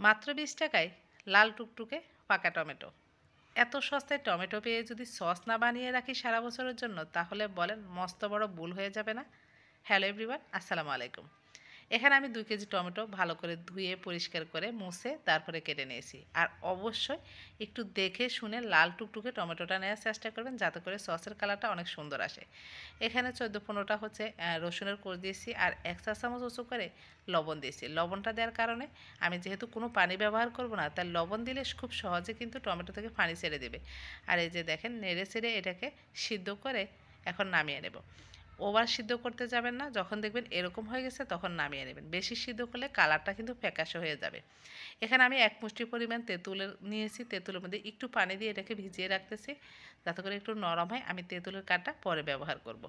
মাত্র 20 টাকায় লাল টুকটুকে পাকা টমেটো। এত সস্তায় টমেটো পেয়ে যদি সস না বানিয়ে রাখি সারা বছরের জন্য, তাহলে বলেন মস্ত বড় ভুল হয়ে যাবে না? হ্যালো এভরিওয়ান, আসসালামু আলাইকুম। এখানে আমি 2 কেজি টমেটো ভালো করে ধুয়ে পরিষ্কার করে মুছে তারপরে কেটে নিয়েছি। আর অবশ্যই একটু দেখে শুনে লাল টুকটুকে টমেটোটা নেওয়ার চেষ্টা করবেন, যাতে করে সসের কালারটা অনেক সুন্দর আসে। এখানে 14-15টা হচ্ছে রসুনের কোষ দিয়েছি, আর 1 চা চামচ উঁচু করে লবণ দিয়েছি। লবণটা দেওয়ার কারণে আমি যেহেতু কোনো পানি ব্যবহার করব না, তাই লবণ দিলে খুব সহজে কিন্তু টমেটো থেকে পানি ছেড়ে দেবে। আর এই যে দেখেন, নেড়ে ছেড়ে এটাকে সিদ্ধ করে এখন নামিয়ে নেব। ওভার সিদ্ধ করতে যাবেন না, যখন দেখবেন এরকম হয়ে গেছে তখন নামিয়ে নেবেন। বেশি সিদ্ধ করলে কালারটা কিন্তু ফ্যাকাশে হয়ে যাবে। এখানে আমি 1 মুষ্টি পরিমাণ তেঁতুলের নিয়েছি, তেঁতুলের মধ্যে একটু পানি দিয়ে এটাকে ভিজিয়ে রাখতেছি, যাতে করে একটু নরম হয়। আমি তেঁতুলের কাঠটা পরে ব্যবহার করব।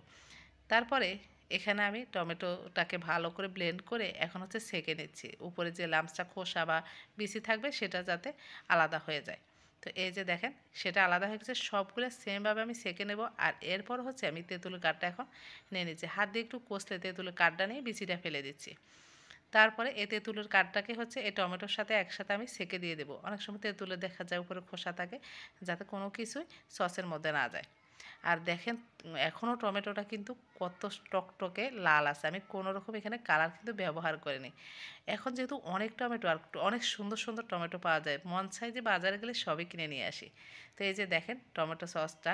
তারপরে এখানে আমি টমেটোটাকে ভালো করে ব্লেন্ড করে এখন হচ্ছে ছেঁকে নিচ্ছি। উপরে যে লাম্পসটা খোসা বা বিচি থাকবে সেটা যাতে আলাদা হয়ে যায়। তো এই যে দেখেন, সেটা আলাদা হয়ে গেছে। সবগুলো সেমভাবে আমি ছেঁকে নেব। আর এরপর হচ্ছে আমি তেঁতুলের কাঠটা এখন নিয়ে নিচ্ছি। হাত দিয়ে একটু কষলে তেঁতুলের কাঠটা নিয়ে বিচিটা ফেলে দিচ্ছি। তারপরে এই তেঁতুলের কাঠটাকে হচ্ছে এই টমেটোর সাথে একসাথে আমি ছেঁকে দিয়ে দেবো। অনেক সময় তেঁতুলের দেখা যায় উপরে খোসা থাকে, যাতে কোনো কিছুই সসের মধ্যে না যায়। আর দেখেন, এখনও টমেটোটা কিন্তু কত টকটকে লাল আছে। আমি কোনো রকম এখানে কালার কিন্তু ব্যবহার করিনি। এখন যেহেতু অনেক টমেটো আর অনেক সুন্দর সুন্দর টমেটো পাওয়া যায়, মন চাই যে বাজারে গেলে সবই কিনে নিয়ে আসি। তো এই যে দেখেন, টমেটো সসটা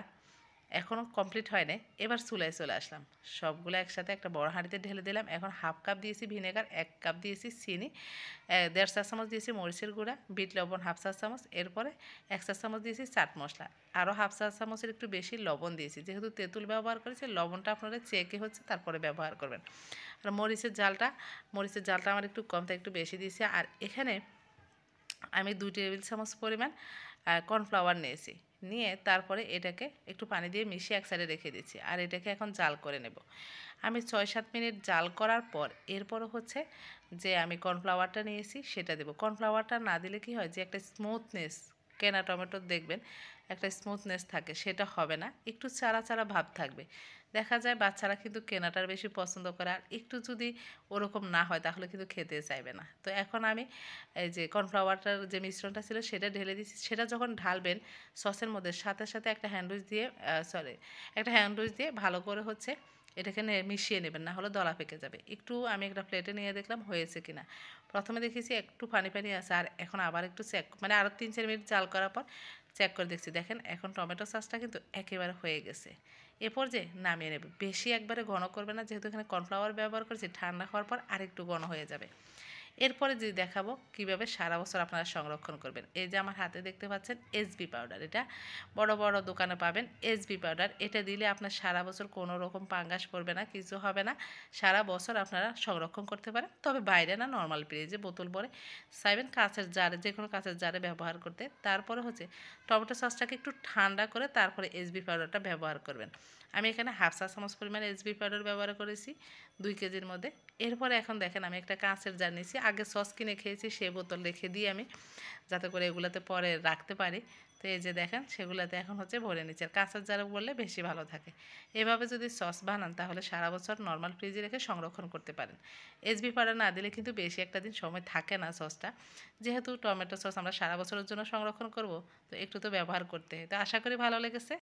এখনও কমপ্লিট হয় নাই। এবার চুলায় চলে আসলাম। সবগুলো একসাথে একটা বড় হাঁড়িতে ঢেলে দিলাম। এখন 1/2 কাপ দিয়েছি ভিনেগার, 1 কাপ দিয়েছি চিনি, 1.5 চা চামচ দিয়েছি মরিচের গুঁড়া, বিট লবণ 1/2 চা চামচ, এরপরে 1 চা চামচ দিয়েছি চাট মশলা, আরও 1/2 চা চামচের একটু বেশি লবণ দিয়েছি। যেহেতু তেঁতুল ব্যবহার করেছি, লবণটা আপনারা চেকে হচ্ছে তারপরে ব্যবহার করবেন। আর মরিচের জালটা আমার একটু কম, তাই একটু বেশি দিয়েছি। আর এখানে আমি 2 টেবিল চামচ পরিমাণ কর্নফ্লাওয়ার নিয়েছি। নিয়ে তারপরে এটাকে একটু পানি দিয়ে মিশিয়ে এক সাইডে রেখে দিচ্ছি। আর এটাকে এখন জাল করে নেব। আমি 6-7 মিনিট জাল করার পর এরপরও হচ্ছে যে আমি কর্নফ্লাওয়ারটা নিয়েছি সেটা দেবো। কর্নফ্লাওয়ারটা না দিলে কি হয়, যে একটা স্মুথনেস, কেনা টমেটোর দেখবেন একটা স্মুথনেস থাকে, সেটা হবে না। একটু চারা চারা ভাব থাকবে। দেখা যায় বাচ্চারা কিন্তু কেনাটার বেশি পছন্দ করে, আর একটু যদি ওরকম না হয় তাহলে কিন্তু খেতে চাইবে না। তো এখন আমি এই যে কর্নফ্লাওয়ারটার যে মিশ্রণটা ছিল সেটা ঢেলে দিচ্ছি। সেটা যখন ঢালবেন সসের মধ্যে, সাথে সাথে একটা হ্যান্ড উইচ দিয়ে ভালো করে হচ্ছে এটাকে মিশিয়ে নেবেন, না হলে দলা পেকে যাবে। একটু আমি একটা প্লেটে নিয়ে দেখলাম হয়েছে কিনা। প্রথমে দেখেছি একটু পানি পানি আছে, আর এখন আবার একটু মানে আরও 3-4 মিনিট জাল করার পর চেক করে দেখছি। দেখেন, এখন টমেটো সসটা কিন্তু একেবারে হয়ে গেছে। এরপর যে নামিয়ে নেবে। বেশি একবারে ঘন করবে না, যেহেতু এখানে কর্নফ্লাওয়ার ব্যবহার করেছি, ঠান্ডা হওয়ার পর আরেকটু ঘন হয়ে যাবে। এরপরে যে দেখাবো কিভাবে সারা বছর আপনারা সংরক্ষণ করবেন। এই যে আমার হাতে দেখতে পাচ্ছেন এসবি পাউডার, এটা বড় বড় দোকানে পাবেন। এসবি পাউডার এটা দিলে আপনার সারা বছর কোনো রকম পাঙ্গাস পড়বে না, কিছু হবে না। সারা বছর আপনারা সংরক্ষণ করতে পারেন, তবে বাইরে না, নর্মাল ফ্রিজে বোতল ভরে চাইবেন কাঁচের জারে, যে কোনো কাঁচের জারে ব্যবহার করতে। তারপরে হচ্ছে টমেটো সসটাকে একটু ঠান্ডা করে তারপরে এসবি পাউডারটা ব্যবহার করবেন। আমি এখানে 1/2 চা চামচ পরিমাণ এসবি পাউডার ব্যবহার করেছি 2 কেজির মধ্যে। এরপরে এখন দেখেন, আমি একটা কাঁচের জার নিয়েছি। আগে সস কিনে খেয়েছি, সে বোতল রেখে দিই আমি, যাতে করে এগুলাতে পরে রাখতে পারি। তো এই যে দেখেন, সেগুলাতে এখন হচ্ছে ভরে নিচ্ছি। আর কাঁচের জারে বললে বেশি ভালো থাকে। এভাবে যদি সস বানান তাহলে সারা বছর নর্মাল ফ্রিজে রেখে সংরক্ষণ করতে পারেন। এসবি পাউডার না দিলে কিন্তু বেশি একটা দিন সময় থাকে না সসটা। যেহেতু টমেটো সস আমরা সারা বছরের জন্য সংরক্ষণ করব, তো একটু তো ব্যবহার করতে হয়। তো আশা করি ভালো লেগেছে।